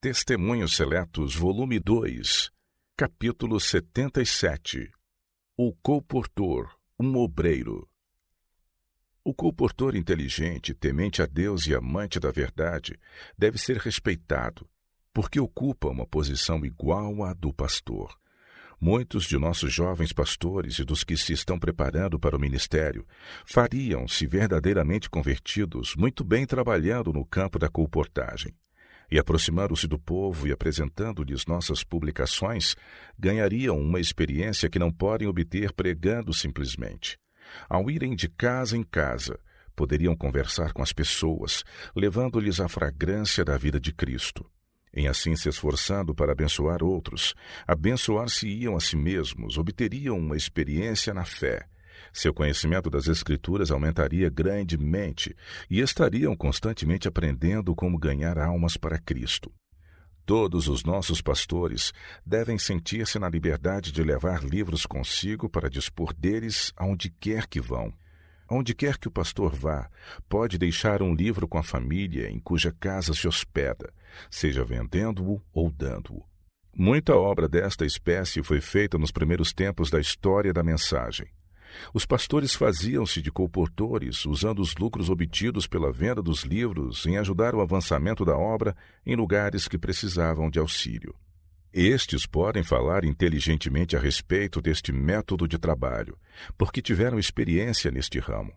Testemunhos Seletos, volume 2, capítulo 77. O colportor, um obreiro. O colportor inteligente, temente a Deus e amante da verdade, deve ser respeitado, porque ocupa uma posição igual à do pastor. Muitos de nossos jovens pastores e dos que se estão preparando para o ministério fariam, se verdadeiramente convertidos, muito bem trabalhando no campo da colportagem. E aproximando-se do povo e apresentando-lhes nossas publicações, ganhariam uma experiência que não podem obter pregando simplesmente. Ao irem de casa em casa, poderiam conversar com as pessoas, levando-lhes a fragrância da vida de Cristo. Em assim se esforçando para abençoar outros, abençoar-se-iam a si mesmos, obteriam uma experiência na fé. Seu conhecimento das Escrituras aumentaria grandemente e estariam constantemente aprendendo como ganhar almas para Cristo. Todos os nossos pastores devem sentir-se na liberdade de levar livros consigo para dispor deles aonde quer que vão. Onde quer que o pastor vá, pode deixar um livro com a família em cuja casa se hospeda, seja vendendo-o ou dando-o. Muita obra desta espécie foi feita nos primeiros tempos da história da mensagem. Os pastores faziam-se de colportores, usando os lucros obtidos pela venda dos livros em ajudar o avançamento da obra em lugares que precisavam de auxílio. Estes podem falar inteligentemente a respeito deste método de trabalho, porque tiveram experiência neste ramo.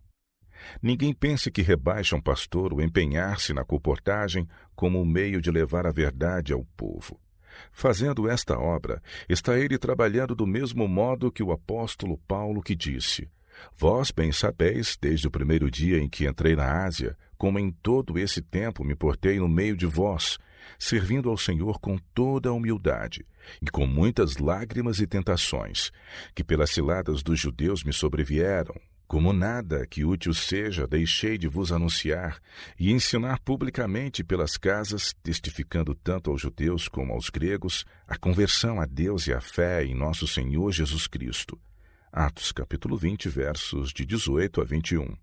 Ninguém pense que rebaixa um pastor o empenhar-se na colportagem como um meio de levar a verdade ao povo. Fazendo esta obra, está ele trabalhando do mesmo modo que o apóstolo Paulo, que disse: Vós bem sabeis, desde o primeiro dia em que entrei na Ásia, como em todo esse tempo me portei no meio de vós, servindo ao Senhor com toda a humildade, e com muitas lágrimas e tentações, que pelas ciladas dos judeus me sobrevieram. Como nada que útil seja, deixei de vos anunciar e ensinar publicamente pelas casas, testificando tanto aos judeus como aos gregos, a conversão a Deus e a fé em nosso Senhor Jesus Cristo. Atos capítulo 20, versos de 18 a 21.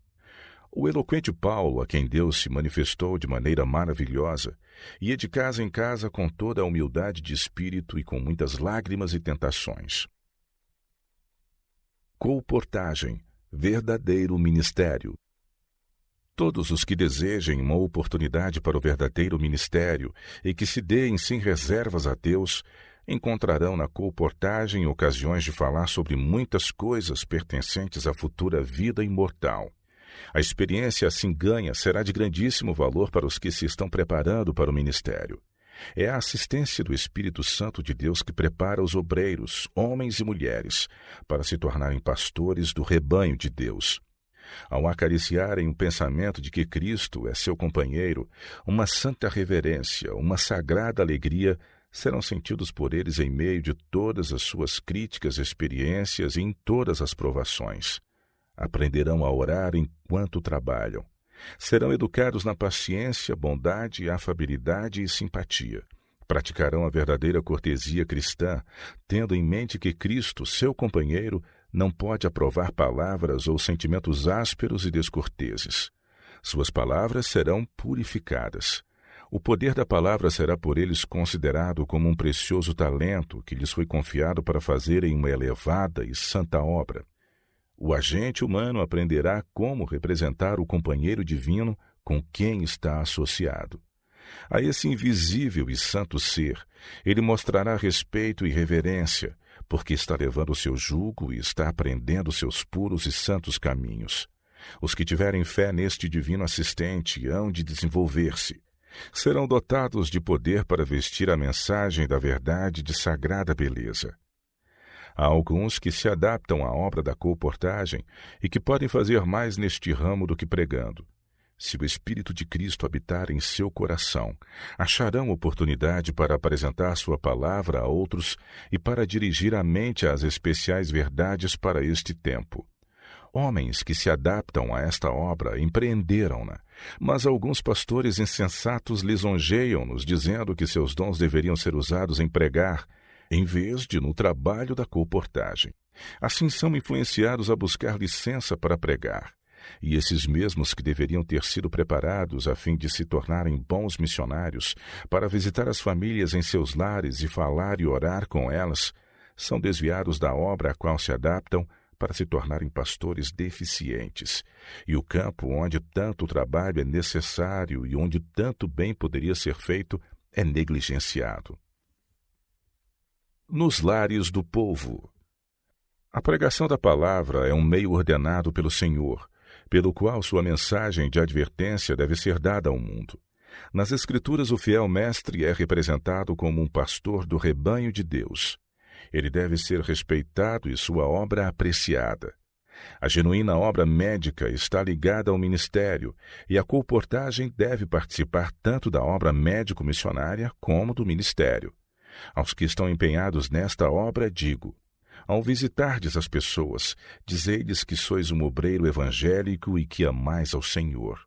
O eloquente Paulo, a quem Deus se manifestou de maneira maravilhosa, ia de casa em casa com toda a humildade de espírito e com muitas lágrimas e tentações. Colportagem. Verdadeiro ministério. Todos os que desejem uma oportunidade para o verdadeiro ministério e que se deem sem reservas a Deus, encontrarão na colportagem ocasiões de falar sobre muitas coisas pertencentes à futura vida imortal. A experiência assim ganha será de grandíssimo valor para os que se estão preparando para o ministério. É a assistência do Espírito Santo de Deus que prepara os obreiros, homens e mulheres, para se tornarem pastores do rebanho de Deus. Ao acariciarem o pensamento de que Cristo é seu companheiro, uma santa reverência, uma sagrada alegria serão sentidos por eles em meio de todas as suas críticas experiências e em todas as provações. Aprenderão a orar enquanto trabalham. Serão educados na paciência, bondade, afabilidade e simpatia. Praticarão a verdadeira cortesia cristã, tendo em mente que Cristo, seu companheiro, não pode aprovar palavras ou sentimentos ásperos e descorteses. Suas palavras serão purificadas. O poder da palavra será por eles considerado como um precioso talento que lhes foi confiado para fazerem uma elevada e santa obra. O agente humano aprenderá como representar o companheiro divino com quem está associado. A esse invisível e santo ser, ele mostrará respeito e reverência, porque está levando o seu jugo e está aprendendo seus puros e santos caminhos. Os que tiverem fé neste divino assistente hão de desenvolver-se. Serão dotados de poder para vestir a mensagem da verdade de sagrada beleza. Há alguns que se adaptam à obra da colportagem e que podem fazer mais neste ramo do que pregando. Se o Espírito de Cristo habitar em seu coração, acharão oportunidade para apresentar sua palavra a outros e para dirigir a mente às especiais verdades para este tempo. Homens que se adaptam a esta obra empreenderam-na, mas alguns pastores insensatos lisonjeiam-nos, dizendo que seus dons deveriam ser usados em pregar, em vez de no trabalho da colportagem. Assim são influenciados a buscar licença para pregar. E esses mesmos que deveriam ter sido preparados a fim de se tornarem bons missionários para visitar as famílias em seus lares e falar e orar com elas, são desviados da obra a qual se adaptam para se tornarem pastores deficientes. E o campo onde tanto trabalho é necessário e onde tanto bem poderia ser feito é negligenciado. Nos lares do povo. A pregação da palavra é um meio ordenado pelo Senhor, pelo qual sua mensagem de advertência deve ser dada ao mundo. Nas Escrituras, o fiel mestre é representado como um pastor do rebanho de Deus. Ele deve ser respeitado e sua obra apreciada. A genuína obra médica está ligada ao ministério, e a colportagem deve participar tanto da obra médico-missionária como do ministério. Aos que estão empenhados nesta obra, digo: ao visitardes as pessoas, dizei-lhes que sois um obreiro evangélico e que amais ao Senhor.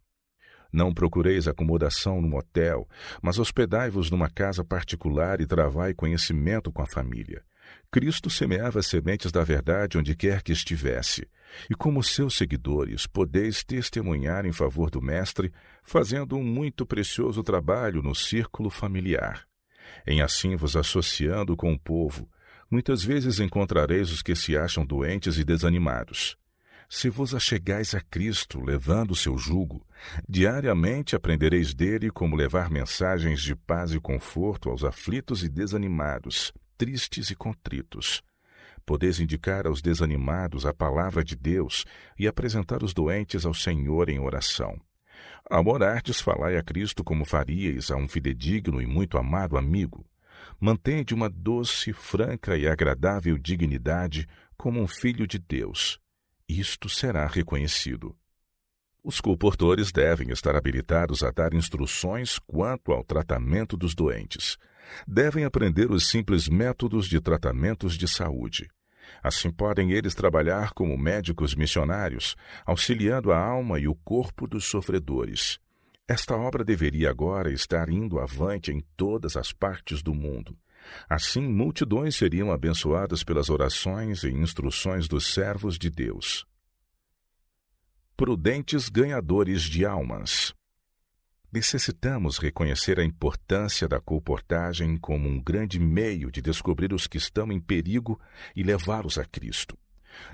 Não procureis acomodação num hotel, mas hospedai-vos numa casa particular e travai conhecimento com a família. Cristo semeava as sementes da verdade onde quer que estivesse, e como seus seguidores podeis testemunhar em favor do Mestre, fazendo um muito precioso trabalho no círculo familiar. Em assim vos associando com o povo, muitas vezes encontrareis os que se acham doentes e desanimados. Se vos achegais a Cristo, levando o seu jugo, diariamente aprendereis dele como levar mensagens de paz e conforto aos aflitos e desanimados, tristes e contritos. Podeis indicar aos desanimados a palavra de Deus e apresentar os doentes ao Senhor em oração. Ao orardes, falai a Cristo como faríeis a um fidedigno e muito amado amigo. Mantende uma doce, franca e agradável dignidade como um filho de Deus. Isto será reconhecido. Os colportores devem estar habilitados a dar instruções quanto ao tratamento dos doentes. Devem aprender os simples métodos de tratamentos de saúde. Assim podem eles trabalhar como médicos missionários, auxiliando a alma e o corpo dos sofredores. Esta obra deveria agora estar indo avante em todas as partes do mundo. Assim, multidões seriam abençoadas pelas orações e instruções dos servos de Deus. Prudentes ganhadores de almas. Necessitamos reconhecer a importância da colportagem como um grande meio de descobrir os que estão em perigo e levá-los a Cristo.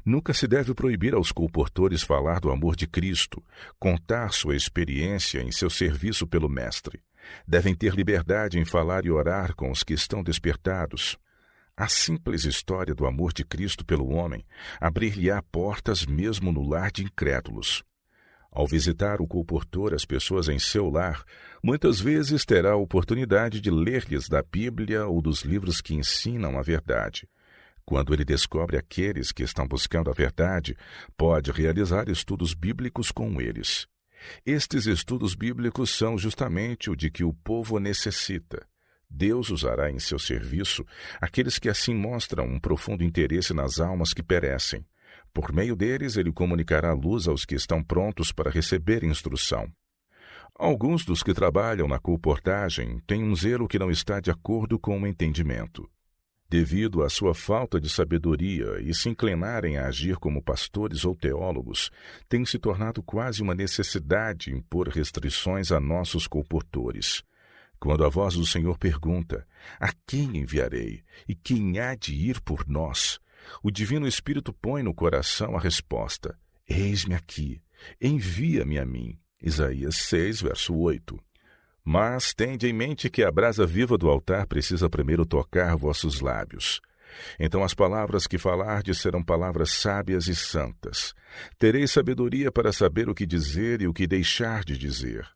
Nunca se deve proibir aos colportores falar do amor de Cristo, contar sua experiência em seu serviço pelo Mestre. Devem ter liberdade em falar e orar com os que estão despertados. A simples história do amor de Cristo pelo homem abrir-lhe-á portas mesmo no lar de incrédulos. Ao visitar o colportor as pessoas em seu lar, muitas vezes terá a oportunidade de ler-lhes da Bíblia ou dos livros que ensinam a verdade. Quando ele descobre aqueles que estão buscando a verdade, pode realizar estudos bíblicos com eles. Estes estudos bíblicos são justamente o de que o povo necessita. Deus usará em seu serviço aqueles que assim mostram um profundo interesse nas almas que perecem. Por meio deles, ele comunicará luz aos que estão prontos para receber instrução. Alguns dos que trabalham na colportagem têm um zelo que não está de acordo com o entendimento. Devido à sua falta de sabedoria e se inclinarem a agir como pastores ou teólogos, tem se tornado quase uma necessidade impor restrições a nossos colportores. Quando a voz do Senhor pergunta: a quem enviarei e quem há de ir por nós? O Divino Espírito põe no coração a resposta: eis-me aqui, envia-me a mim. Isaías 6, verso 8. Mas tende em mente que a brasa viva do altar precisa primeiro tocar vossos lábios. Então as palavras que falardes serão palavras sábias e santas. Tereis sabedoria para saber o que dizer e o que deixar de dizer.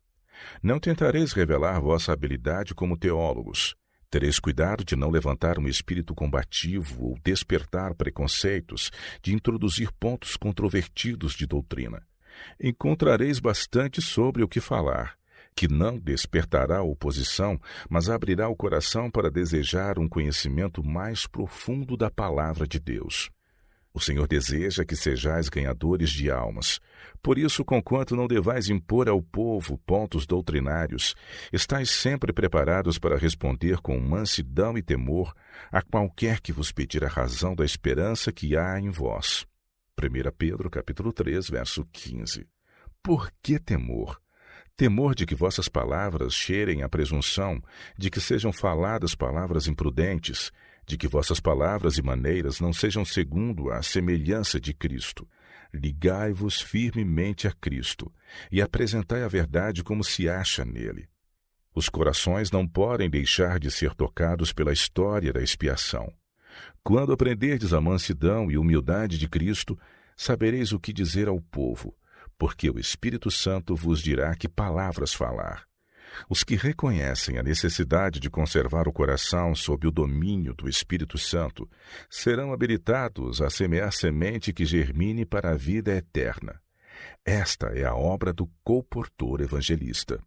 Não tentareis revelar vossa habilidade como teólogos. Tereis cuidado de não levantar um espírito combativo ou despertar preconceitos, de introduzir pontos controvertidos de doutrina. Encontrareis bastante sobre o que falar, que não despertará oposição, mas abrirá o coração para desejar um conhecimento mais profundo da palavra de Deus. O Senhor deseja que sejais ganhadores de almas. Por isso, conquanto não devais impor ao povo pontos doutrinários, estais sempre preparados para responder com mansidão e temor a qualquer que vos pedir a razão da esperança que há em vós. 1 Pedro, capítulo 3, verso 15. Por que temor? Temor de que vossas palavras cheirem a presunção, de que sejam faladas palavras imprudentes, de que vossas palavras e maneiras não sejam segundo a semelhança de Cristo. Ligai-vos firmemente a Cristo e apresentai a verdade como se acha nele. Os corações não podem deixar de ser tocados pela história da expiação. Quando aprenderdes a mansidão e humildade de Cristo, sabereis o que dizer ao povo, porque o Espírito Santo vos dirá que palavras falar. Os que reconhecem a necessidade de conservar o coração sob o domínio do Espírito Santo serão habilitados a semear semente que germine para a vida eterna. Esta é a obra do colportor evangelista.